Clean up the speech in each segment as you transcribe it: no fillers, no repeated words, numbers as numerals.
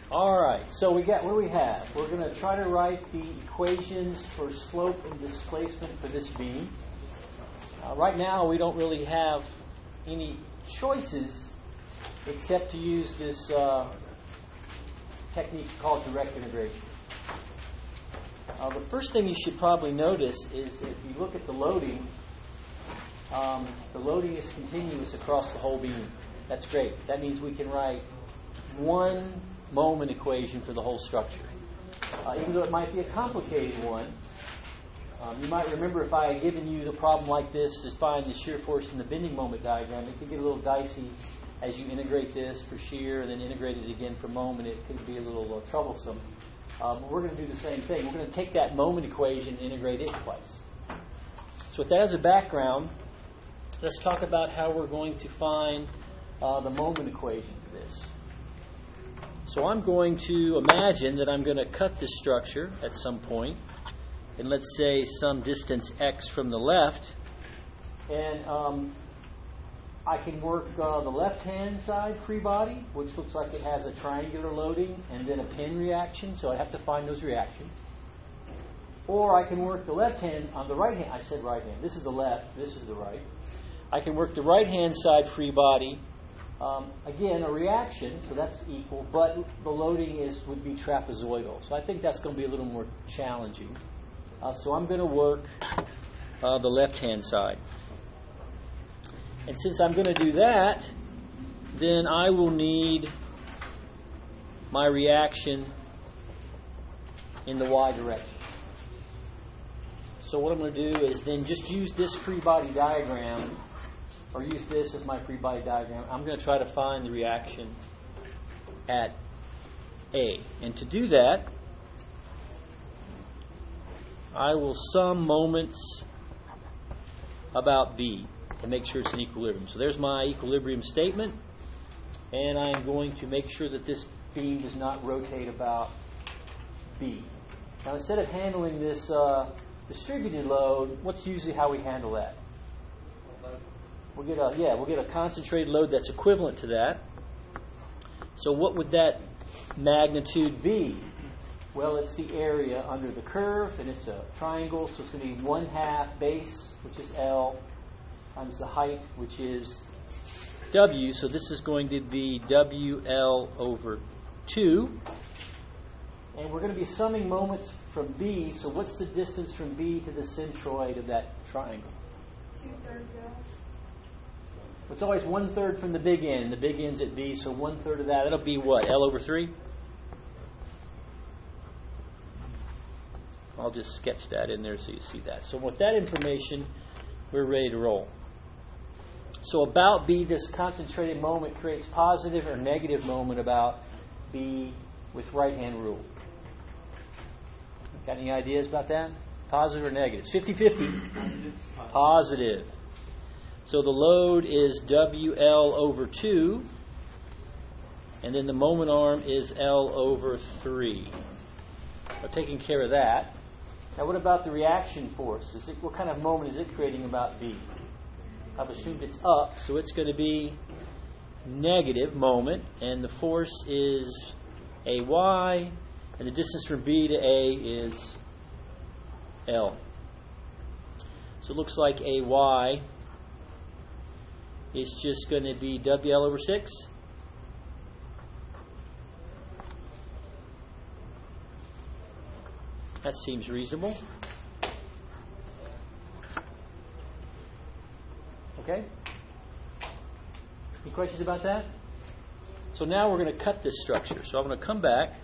All right, so what do we have? We're going to try to write the equations for slope and displacement for this beam. Right now, we don't really have any choices except to use this technique called direct integration. The first thing you should probably notice is if you look at the loading is continuous across the whole beam. That's great. That means we can write one moment equation for the whole structure. Even though it might be a complicated one, you might remember if I had given you the problem like this to find the shear force in the bending moment diagram, it could get a little dicey as you integrate this for shear and then integrate it again for moment. It could be a little troublesome. But we're going to do the same thing. We're going to take that moment equation and integrate it twice. So with that as a background, let's talk about how we're going to find the moment equation for this. So I'm going to imagine that I'm going to cut this structure at some point, and let's say some distance x from the left, and I can work the left-hand side free body, which looks like it has a triangular loading and then a pin reaction, so I have to find those reactions. Or I can work the left hand on the right hand. I said right hand. This is the left. This is the right. I can work the right-hand side free body. Again, a reaction, so that's equal, but the loading would be trapezoidal. So I think that's going to be a little more challenging. So I'm going to work the left-hand side. And since I'm going to do that, then I will need my reaction in the y direction. So what I'm going to do is then just use this free body diagram, or use this as my free body diagram. I'm going to try to find the reaction at A. And to do that, I will sum moments about B and make sure it's in equilibrium. So there's my equilibrium statement, and I'm going to make sure that this beam does not rotate about B. Now instead of handling this distributed load, what's usually how we handle that? We'll get a concentrated load that's equivalent to that. So what would that magnitude be? Well, it's the area under the curve, and it's a triangle, so it's going to be 1/2 base, which is L, times the height, which is W. So this is going to be WL over 2. And we're going to be summing moments from B, so what's the distance from B to the centroid of that triangle? 2/3 L. It's always 1/3 from the big end. The big end's at B, so 1/3 of that. That'll be what? L over 3? I'll just sketch that in there so you see that. So with that information, we're ready to roll. So about B, this concentrated moment creates positive or negative moment about B with right-hand rule. Got any ideas about that? Positive or negative? It's 50-50. Positive. So the load is WL over 2, and then the moment arm is L over 3. We're taking care of that. Now what about the reaction force? What kind of moment is it creating about B? I've assumed it's up, so it's going to be negative moment, and the force is AY, and the distance from B to A is L. So it looks like AY is just going to be WL over 6. That seems reasonable. Okay? Any questions about that? So now we're going to cut this structure. So I'm going to come back,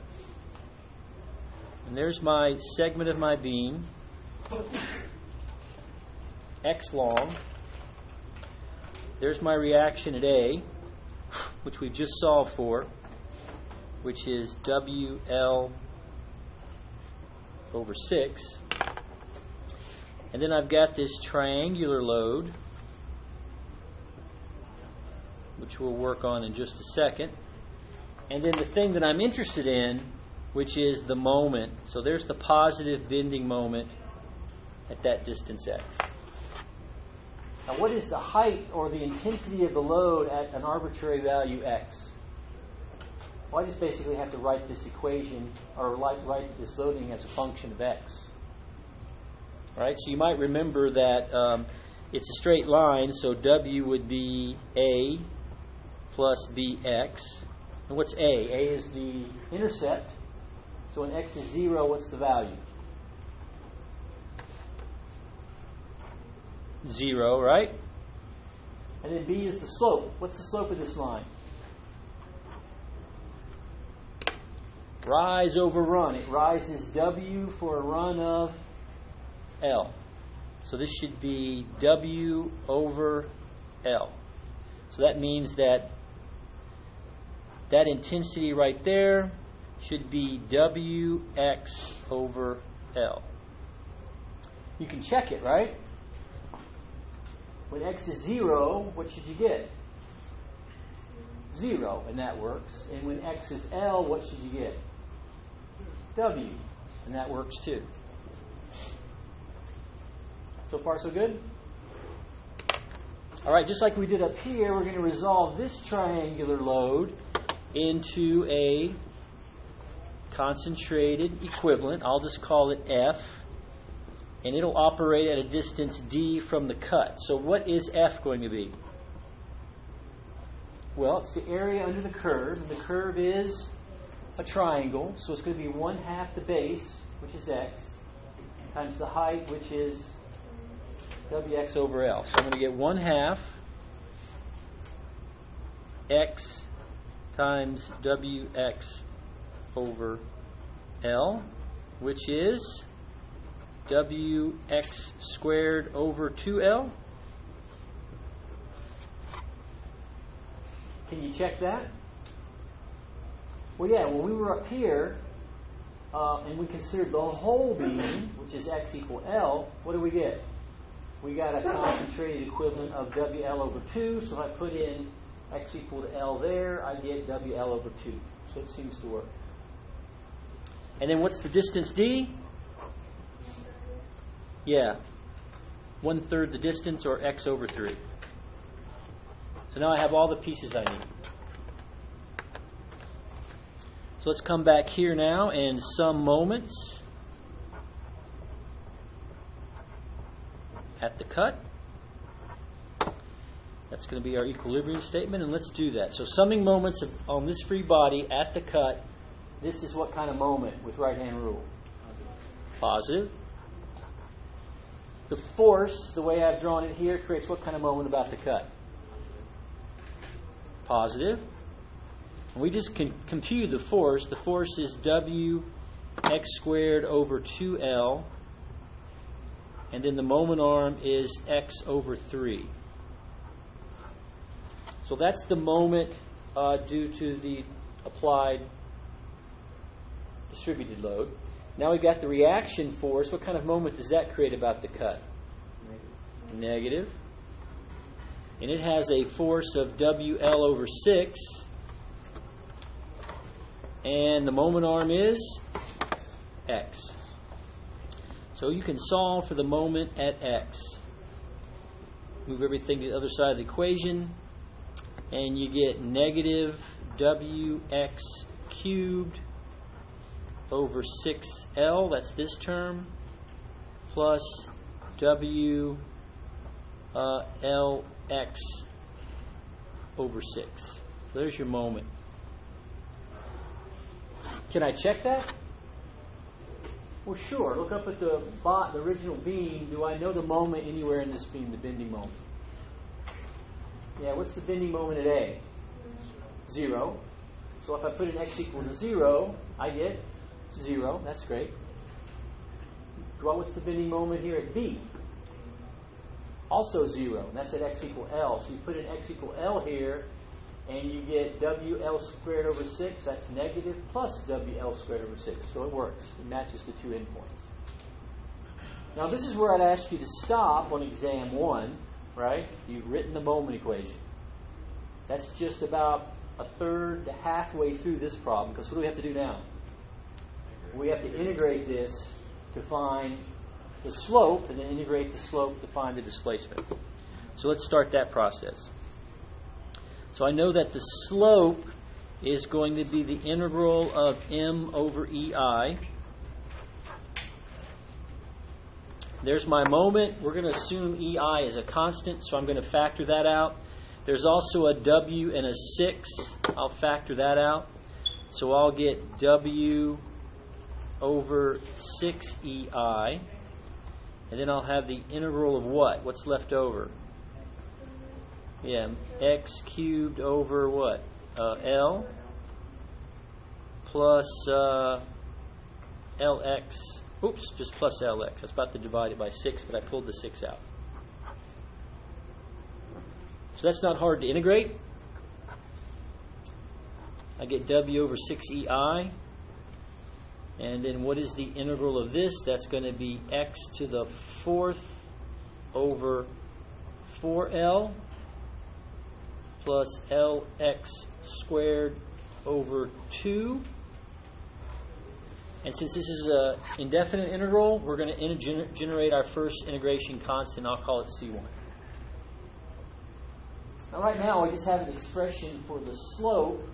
and there's my segment of my beam, X long. There's my reaction at A, which we've just solved for, which is WL over 6. And then I've got this triangular load, which we'll work on in just a second. And then the thing that I'm interested in, which is the moment. So there's the positive bending moment at that distance x. Now what is the height or the intensity of the load at an arbitrary value x? Well, I just basically have to write this equation, or write this loading as a function of x. All right, so you might remember that it's a straight line, so w would be a plus bx. And what's a? A is the intercept. So when x is 0, what's the value? 0, right? And then b is the slope. What's the slope of this line? Rise over run. It rises w for a run of L. So this should be W over L. So that means that intensity right there should be WX over L. You can check it, right? When X is 0, what should you get? 0, and that works. And when X is L, what should you get? W, and that works too. So far, so good? All right, just like we did up here, we're going to resolve this triangular load into a concentrated equivalent. I'll just call it F. And it'll operate at a distance D from the cut. So what is F going to be? Well, it's the area under the curve. And the curve is a triangle. So it's going to be 1/2 the base, which is X, times the height, which is WX over L. So I'm going to get 1/2 X times WX over L, which is WX squared over 2L. Can you check that? Well, yeah, when we were up here and we considered the whole beam, which is X equal L, what do we get? We got a concentrated equivalent of WL over 2, so if I put in X equal to L there, I get WL over 2. So it seems to work. And then what's the distance D? Yeah, 1/3 the distance, or X over 3. So now I have all the pieces I need. So let's come back here now and sum moments at the cut. That's going to be our equilibrium statement, and let's do that. So summing moments on this free body at the cut, this is what kind of moment with right-hand rule? Positive. The force, the way I've drawn it here, creates what kind of moment about the cut? Positive. And we just can compute the force. The force is WX squared over 2L. And then the moment arm is X over 3. So that's the moment due to the applied distributed load. Now we've got the reaction force. What kind of moment does that create about the cut? Negative. And it has a force of WL over 6. And the moment arm is X. So you can solve for the moment at X. Move everything to the other side of the equation. And you get negative WX cubed over 6L, that's this term, plus WLX over 6. So there's your moment. Can I check that? Well, sure. Look up at the original beam. Do I know the moment anywhere in this beam, the bending moment? Yeah, what's the bending moment at A? 0. So if I put in X equal to 0, I get 0. That's great. Well, what's the bending moment here at B? Also 0. And that's at X equal L. So you put in X equal L here, and you get WL squared over 6. That's negative plus WL squared over 6. So it works. It matches the two endpoints. Now this is where I'd ask you to stop on exam 1, right? You've written the moment equation. That's just about a third to halfway through this problem, because what do we have to do now? We have to integrate this to find the slope, and then integrate the slope to find the displacement. So let's start that process. So I know that the slope is going to be the integral of m over EI. There's my moment. We're going to assume EI is a constant, so I'm going to factor that out. There's also a W and a 6. I'll factor that out. So I'll get W over 6 EI. And then I'll have the integral of what? What's left over? Yeah, x cubed over what? L plus LX. Oops, just plus LX. I was about to divide it by 6, but I pulled the 6 out. So that's not hard to integrate. I get W over 6EI. And then what is the integral of this? That's going to be x to the 4th over 4L plus LX squared over 2. And since this is an indefinite integral, we're going to generate our first integration constant. I'll call it C1. Now right now I just have an expression for the slope.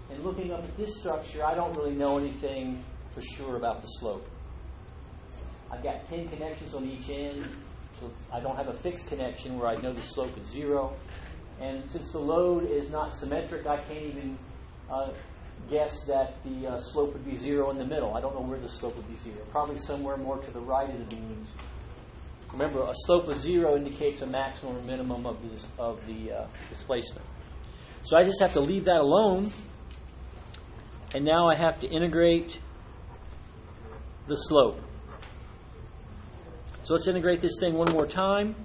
And looking up at this structure, I don't really know anything for sure about the slope. I've got 10 connections on each end, so I don't have a fixed connection where I know the slope is 0. And since the load is not symmetric, I can't even guess that the slope would be 0 in the middle. I don't know where the slope would be 0. Probably somewhere more to the right of the beams. Remember, a slope of 0 indicates a maximum or minimum of the displacement. So I just have to leave that alone. And now I have to integrate the slope. So let's integrate this thing one more time.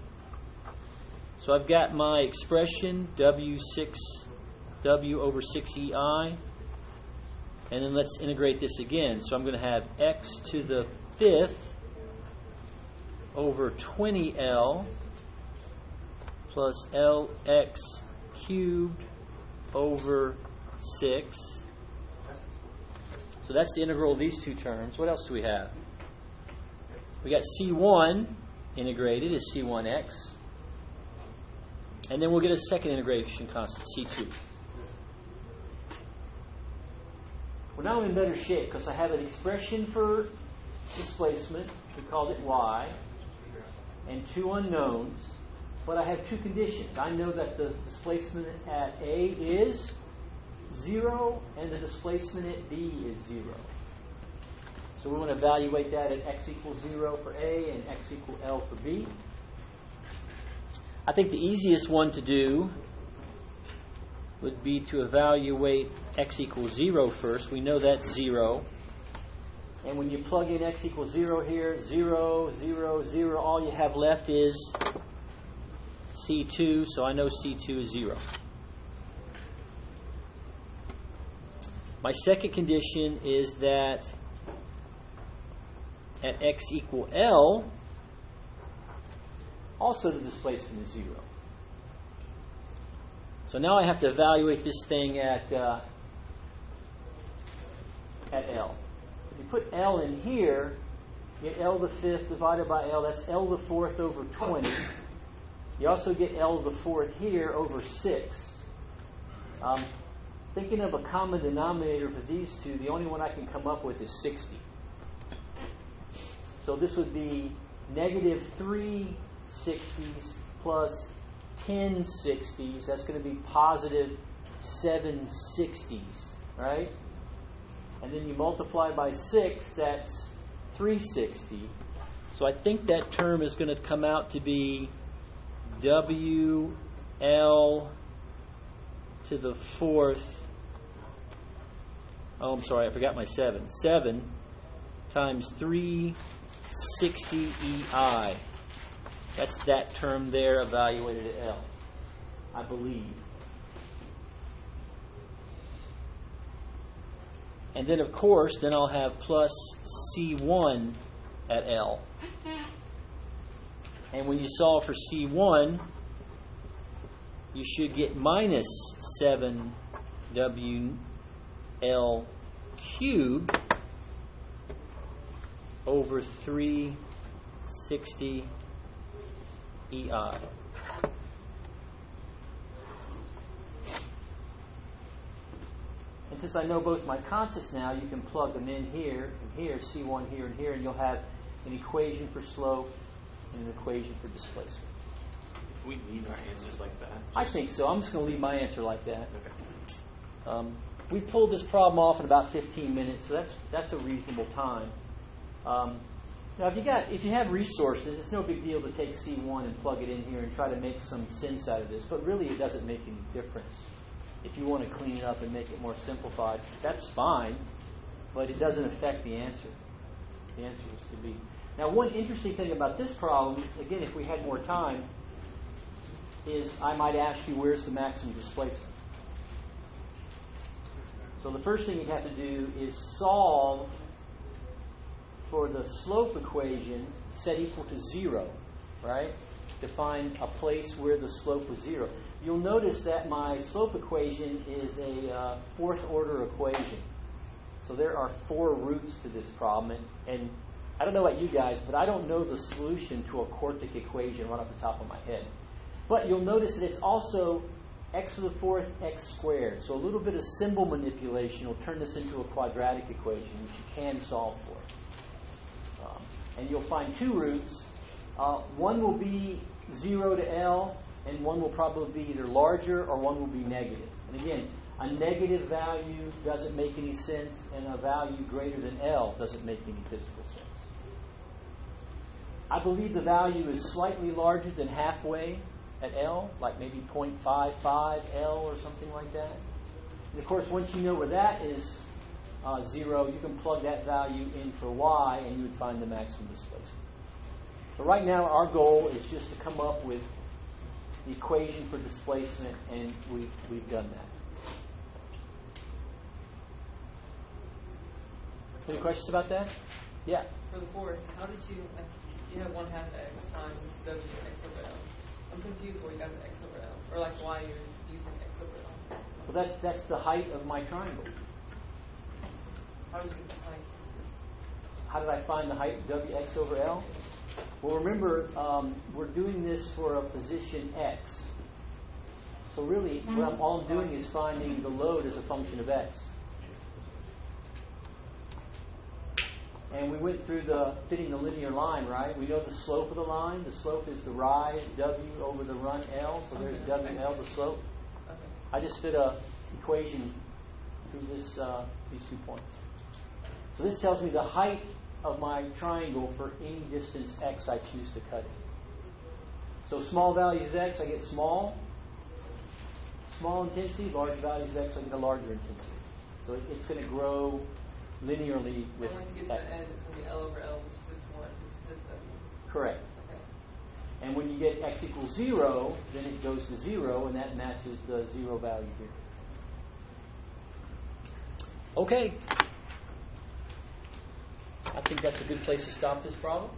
So I've got my expression, W over 6EI. And then let's integrate this again. So I'm going to have x to the 5th over 20L plus LX cubed over 6. So that's the integral of these two terms. What else do we have? We got C1 integrated is C1x. And then we'll get a second integration constant, C2. Well, now I'm in better shape because I have an expression for displacement. We called it y. And 2 unknowns. But I have 2 conditions. I know that the displacement at A is 0 and the displacement at B is 0. So we want to evaluate that at x equals 0 for A and x equal L for B. I think the easiest one to do would be to evaluate x equals 0 first. We know that's 0. And when you plug in x equals 0 here, 0, 0, 0, all you have left is C2, so I know C2 is 0. My second condition is that at x equal L, also the displacement is 0. So now I have to evaluate this thing at L. If you put L in here, you get L to the 5th divided by L. That's L to the 4th over 20. You also get L to the 4th here over 6. Thinking of a common denominator for these two, the only one I can come up with is 60. So this would be negative 3 60s plus 10 60s. That's going to be positive 7 60s, right? And then you multiply by 6, that's 360. So I think that term is going to come out to be WL to the 4th. Oh, I'm sorry, I forgot my 7. 7 times 360 EI. That's that term there evaluated at L, I believe. And then, of course, then I'll have plus C1 at L. And when you solve for C1, you should get minus 7WL cubed over 360 EI. And since I know both my constants now, you can plug them in here and here, C1 here and here, and you'll have an equation for slope and an equation for displacement. If we leave our answers like that? I think so. I'm just going to leave my answer like that. Okay. We pulled this problem off in about 15 minutes, so that's a reasonable time. Now, if you have resources, it's no big deal to take C1 and plug it in here and try to make some sense out of this, but really it doesn't make any difference. If you want to clean it up and make it more simplified, that's fine, but it doesn't affect the answer. The answer is to be. Now, one interesting thing about this problem, again, if we had more time, is I might ask you, where's the maximum displacement? So the first thing you have to do is solve for the slope equation set equal to 0, right? To find a place where the slope was 0. You'll notice that my slope equation is a fourth order equation. So there are 4 roots to this problem. And I don't know about you guys, but I don't know the solution to a quartic equation right off the top of my head. But you'll notice that it's also x to the 4th x squared. So a little bit of symbol manipulation will turn this into a quadratic equation, which you can solve for. And you'll find 2 roots. One will be 0 to L, and one will probably be either larger or one will be negative. And again, a negative value doesn't make any sense, and a value greater than L doesn't make any physical sense. I believe the value is slightly larger than halfway at L, like maybe 0.55 L or something like that. And of course, once you know where that is 0, you can plug that value in for Y, and you would find the maximum displacement. So right now, our goal is just to come up with the equation for displacement, and we've done that. Any questions about that? Yeah. For the force, how did you have 1/2 x times w x over L? I'm confused where you got the x over L, or like why you're using x over L. Well, that's the height of my triangle. How did you get the height? How did I find the height of wx over L? Well, remember, we're doing this for a position x. So really, all I'm doing is finding the load as a function of x. And we went through fitting the linear line, right? We know the slope of the line. The slope is the rise w over the run L. So there's WL, the slope. Okay. I just fit a equation through these 2 points. So this tells me the height of my triangle for any distance x I choose to cut it. So small values of x, I get small intensity. Large values of x, I get a larger intensity. So it's going to grow linearly with and once you get to x. the end, it's going to be L over L, which is just 1, which is just W. Correct. Okay. And when you get x equals 0, then it goes to 0, and that matches the 0 value here. Okay. I think that's a good place to stop this problem.